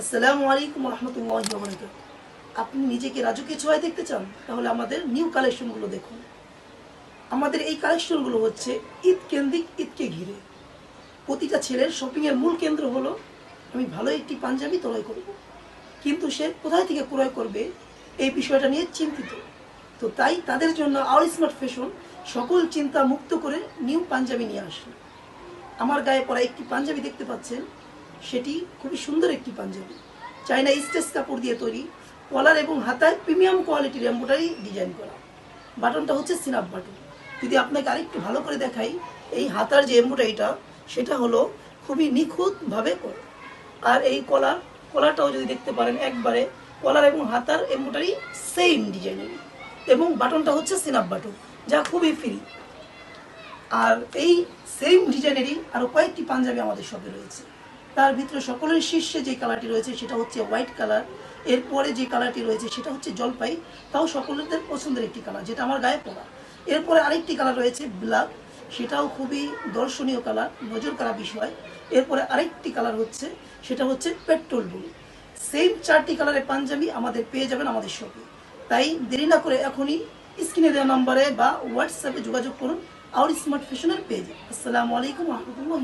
আসসালামু আলাইকুম রহমতুল্লাহি ওয়া বারাকাতুহু। আপনি নিজেকে রাজকীয় ছোঁয়ায় দেখতে চান, তাহলে আমাদের নিউ কালেকশনগুলো দেখুন। আমাদের এই কালেকশনগুলো হচ্ছে ঈদ কেন্দ্রিক, ঈদকে ঘিরে। প্রতিটা ছেলের শপিংয়ের মূল কেন্দ্র হলো আমি ভালো একটি পাঞ্জাবি ক্রয় করব, কিন্তু সে কোথায় থেকে ক্রয় করবে এই বিষয়টা নিয়ে চিন্তিত। তো তাই তাদের জন্য আওয়ার স্মার্ট ফ্যাশন সকল চিন্তা মুক্ত করে নিউ পাঞ্জাবি নিয়ে আসে। আমার গায়ে পরা একটি পাঞ্জাবি দেখতে পাচ্ছেন, সেটি খুবই সুন্দর একটি পাঞ্জাবি, চাইনা স্টেচ কাপড় দিয়ে তৈরি, কলার এবং হাতায় প্রিমিয়াম কোয়ালিটির এমব্রয়ডারি ডিজাইন করা। বাটনটা হচ্ছে সিনাপ বাটন। যদি আপনাকে আরেকটু ভালো করে দেখাই, এই হাতার যে এমব্রয়ডারিটা সেটা হলো খুবই নিখুঁতভাবে করা। আর এই কলারটাও যদি দেখতে পারেন, একবারে কলার এবং হাতার এমব্রয়ডারি সেম ডিজাইনের, এবং বাটনটা হচ্ছে সিনাপ বাটন, যা খুবই ফ্রি। আর এই সেম ডিজাইনেরই আরও কয়েকটি পাঞ্জাবি আমাদের শপে রয়েছে। তার ভিতরে সকলের শীর্ষে যে কালারটি রয়েছে সেটা হচ্ছে হোয়াইট কালার। এরপরে যে কালারটি রয়েছে সেটা হচ্ছে জলপাই, তাও সকলের পছন্দের একটি কালার, যেটা আমার গায়ে পড়া। এরপরে আরেকটি কালার রয়েছে ব্ল্যাক, সেটাও খুবই দর্শনীয় কালার, নজর কাড়া বিষয়। এরপরে আরেকটি কালার হচ্ছে, সেটা হচ্ছে পেট্রোল ব্লু। সেম চারটি কালারের পাঞ্জাবি আমাদের পেয়ে যাবেন আমাদের শপে। তাই দেরি না করে এখনই স্ক্রিনে দেওয়া নম্বরে বা হোয়াটসঅ্যাপে যোগাযোগ করুন আওয়ার স্মার্ট ফ্যাশনের পেজে। আসসালামু আলাইকুম রহমতুল্লাহ।